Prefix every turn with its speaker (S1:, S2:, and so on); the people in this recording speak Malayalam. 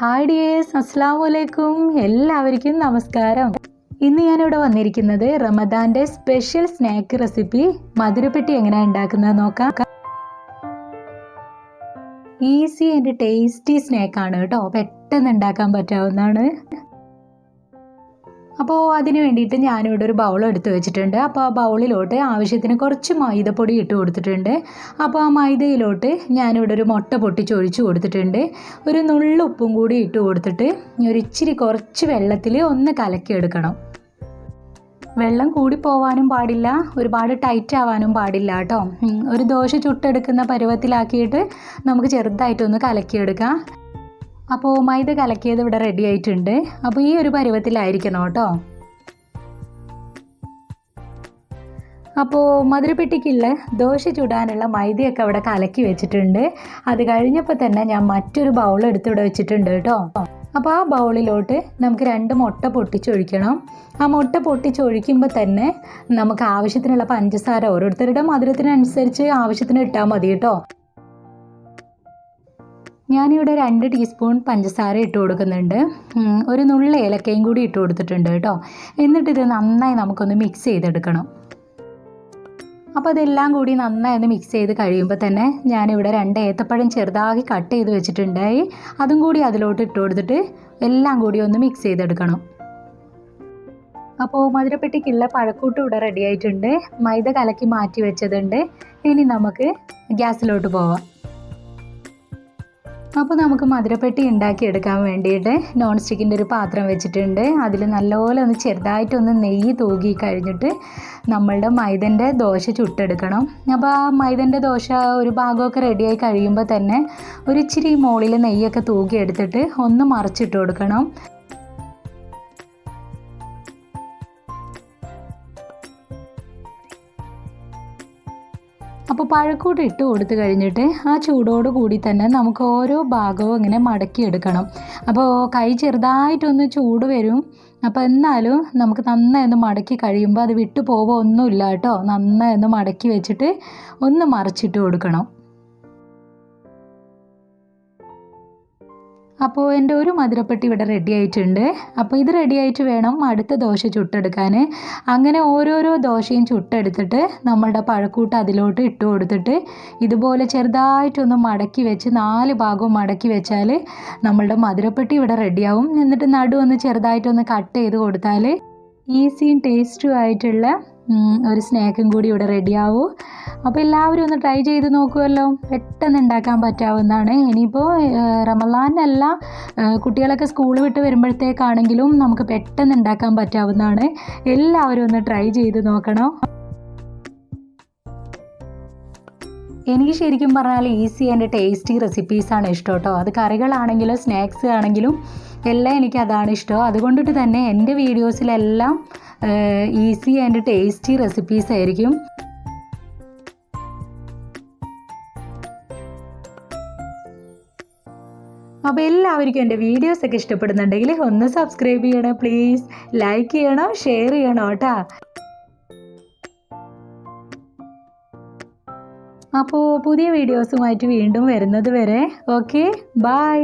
S1: ഹായ് ഡിയേഴ്സ്, അസ്സലാമു അലൈക്കും. എല്ലാവർക്കും നമസ്കാരം. ഇന്ന് ഞാനിവിടെ വന്നിരിക്കുന്നത് റമദാൻ്റെ സ്പെഷ്യൽ സ്നാക്ക് റെസിപ്പി മധുരപ്പെട്ടി എങ്ങനെയാണ് ഉണ്ടാക്കുന്നത് നോക്കാം. ഈസി ആൻഡ് ടേസ്റ്റി സ്നാക്കാണ് കേട്ടോ, പെട്ടെന്ന് ഉണ്ടാക്കാൻ പറ്റാവുന്നതാണ്. അപ്പോൾ അതിന് വേണ്ടിയിട്ട് ഞാനിവിടെ ഒരു ബൗൾ എടുത്ത് വെച്ചിട്ടുണ്ട്. അപ്പോൾ ആ ബൗളിലോട്ട് ആവശ്യത്തിന് കുറച്ച് മൈദപ്പൊടി ഇട്ട് കൊടുത്തിട്ടുണ്ട്. അപ്പോൾ ആ മൈദയിലോട്ട് ഞാനിവിടെ ഒരു മുട്ട പൊട്ടിച്ചൊഴിച്ച് കൊടുത്തിട്ടുണ്ട്. ഒരു നുള്ളു ഉപ്പും കൂടി ഇട്ട് കൊടുത്തിട്ട് ഇച്ചിരി കുറച്ച് വെള്ളത്തിൽ ഒന്ന് കലക്കിയെടുക്കണം. വെള്ളം കൂടി പോവാനും പാടില്ല, ഒരുപാട് ടൈറ്റ് ആവാനും പാടില്ല കേട്ടോ. ഒരു ദോശ ചുട്ടെടുക്കുന്ന പരുവത്തിലാക്കിയിട്ട് നമുക്ക് ചെറുതായിട്ടൊന്ന് കലക്കിയെടുക്കാം. അപ്പോൾ മൈദ കലക്കിയത് ഇവിടെ റെഡി ആയിട്ടുണ്ട്. അപ്പോൾ ഈ ഒരു പരുവത്തിലായിരിക്കണം കേട്ടോ. അപ്പോൾ മധുരപ്പെട്ടിക്കുള്ള ദോശ ചുടാനുള്ള മൈദയൊക്കെ അവിടെ കലക്കി വെച്ചിട്ടുണ്ട്. അത് കഴിഞ്ഞപ്പോൾ തന്നെ ഞാൻ മറ്റൊരു ബൗൾ എടുത്തിവിടെ വെച്ചിട്ടുണ്ട് കേട്ടോ. അപ്പോൾ ആ ബൗളിലോട്ട് നമുക്ക് 2 മുട്ട പൊട്ടിച്ചൊഴിക്കണം. ആ മുട്ട പൊട്ടിച്ചൊഴിക്കുമ്പോൾ തന്നെ നമുക്ക് ആവശ്യത്തിനുള്ള പഞ്ചസാര ഓരോരുത്തരുടെ മധുരത്തിനനുസരിച്ച് ആവശ്യത്തിന് ഇട്ടാൽ മതി കേട്ടോ. ഞാനിവിടെ 2 ടീസ്പൂൺ പഞ്ചസാര ഇട്ട് കൊടുക്കുന്നുണ്ട്. ഒരു നുള്ള ഏലക്കയും കൂടി ഇട്ട് കൊടുത്തിട്ടുണ്ട് കേട്ടോ. എന്നിട്ടിത് നന്നായി നമുക്കൊന്ന് മിക്സ് ചെയ്തെടുക്കണം. അപ്പോൾ അതെല്ലാം കൂടി നന്നായി ഒന്ന് മിക്സ് ചെയ്ത് കഴിയുമ്പോൾ തന്നെ ഞാനിവിടെ 2 ഏത്തപ്പഴം ചെറുതാക്കി കട്ട് ചെയ്ത് വെച്ചിട്ടുണ്ടായി. അതും കൂടി അതിലോട്ട് ഇട്ട് കൊടുത്തിട്ട് എല്ലാം കൂടി ഒന്ന് മിക്സ് ചെയ്തെടുക്കണം. അപ്പോൾ മധുരപ്പെട്ടിക്കുള്ള പഴക്കൂട്ട് ഇവിടെ റെഡി ആയിട്ടുണ്ട്. മൈദ കലക്കി മാറ്റി വെച്ചതുണ്ട്. ഇനി നമുക്ക് ഗ്യാസിലോട്ട് പോവാം. അപ്പോൾ നമുക്ക് മധുരപ്പെട്ടി ഉണ്ടാക്കിയെടുക്കാൻ വേണ്ടിയിട്ട് നോൺ സ്റ്റിക്കിൻ്റെ ഒരു പാത്രം വെച്ചിട്ടുണ്ട്. അതിൽ നല്ലപോലെ ഒന്ന് ചെറുതായിട്ടൊന്ന് നെയ്യ് തൂകി കഴിഞ്ഞിട്ട് നമ്മളുടെ മൈദൻ്റെ ദോശ ചുട്ടെടുക്കണം. അപ്പോൾ ആ മൈദൻ്റെ ദോശ ഒരു ഭാഗമൊക്കെ റെഡിയായി കഴിയുമ്പോൾ തന്നെ ഇച്ചിരി മുകളിൽ നെയ്യൊക്കെ തൂകി എടുത്തിട്ട് ഒന്ന് മറിച്ചിട്ട് കൊടുക്കണം. അപ്പോൾ പഴക്കൂട്ട് ഇട്ട് കൊടുത്തു കഴിഞ്ഞിട്ട് ആ ചൂടോട് കൂടി തന്നെ നമുക്ക് ഓരോ ഭാഗവും ഇങ്ങനെ മടക്കിയെടുക്കണം. അപ്പോൾ കൈ ചെറുതായിട്ടൊന്ന് ചൂട് വരും. അപ്പോൾ എന്നാലും നമുക്ക് നന്നായി ഒന്ന് മടക്കി കഴിയുമ്പോൾ അത് വിട്ടു പോവുകയൊന്നുമില്ല കേട്ടോ. നന്നായി ഒന്ന് മടക്കി വെച്ചിട്ട് ഒന്ന് മറിച്ചിട്ട് കൊടുക്കണം. അപ്പോൾ എൻ്റെ ഒരു മധുരപ്പെട്ടി ഇവിടെ റെഡി ആയിട്ടുണ്ട്. അപ്പോൾ ഇത് റെഡി ആയിട്ട് വേണം അടുത്ത ദോശ ചുട്ടെടുക്കാൻ. അങ്ങനെ ഓരോരോ ദോശയും ചുട്ടെടുത്തിട്ട് നമ്മളുടെ പഴക്കൂട്ട് അതിലോട്ട് ഇട്ട് കൊടുത്തിട്ട് ഇതുപോലെ ചെറുതായിട്ടൊന്ന് മടക്കി വെച്ച് 4 ഭാഗവും മടക്കി വെച്ചാൽ നമ്മളുടെ മധുരപ്പെട്ടി ഇവിടെ റെഡിയാവും. എന്നിട്ട് നടുവൊന്ന് ചെറുതായിട്ടൊന്ന് കട്ട് ചെയ്ത് കൊടുത്താൽ ഈസിയും ടേസ്റ്റും ആയിട്ടുള്ള ഒരു സ്നാക്കും കൂടി ഇവിടെ റെഡിയാവും. അപ്പോൾ എല്ലാവരും ഒന്ന് ട്രൈ ചെയ്ത് നോക്കുമല്ലോ. പെട്ടെന്ന് ഉണ്ടാക്കാൻ പറ്റാവുന്നതാണ്. ഇനിയിപ്പോൾ റമദാനല്ല, കുട്ടികളൊക്കെ സ്കൂൾ വിട്ട് വരുമ്പോഴത്തേക്കാണെങ്കിലും നമുക്ക് പെട്ടെന്ന് ഉണ്ടാക്കാൻ പറ്റാവുന്നതാണ്. എല്ലാവരും ഒന്ന് ട്രൈ ചെയ്ത് നോക്കണം. എനിക്ക് ശരിക്കും പറഞ്ഞാൽ ഈസി ആൻഡ് ടേസ്റ്റി റെസിപ്പീസാണ് ഇഷ്ടം കേട്ടോ. അത് കറികളാണെങ്കിലും സ്നാക്സ് ആണെങ്കിലും എല്ലാം എനിക്ക് അതാണ് ഇഷ്ടം. അതുകൊണ്ടിട്ട് തന്നെ എൻ്റെ വീഡിയോസിലെല്ലാം ഈസി ആൻഡ് ടേസ്റ്റി റെസിപ്പീസ് ആയിരിക്കും. അപ്പോൾ എല്ലാവർക്കും എൻ്റെ വീഡിയോസൊക്കെ ഇഷ്ടപ്പെടുന്നുണ്ടെങ്കിൽ ഒന്ന് സബ്സ്ക്രൈബ് ചെയ്യണം പ്ലീസ്. ലൈക്ക് ചെയ്യണം, ഷെയർ ചെയ്യണം കേട്ടോ. അപ്പോൾ പുതിയ വീഡിയോസുമായിട്ട് വീണ്ടും വരുന്നത് വരെ ഓക്കെ, ബൈ.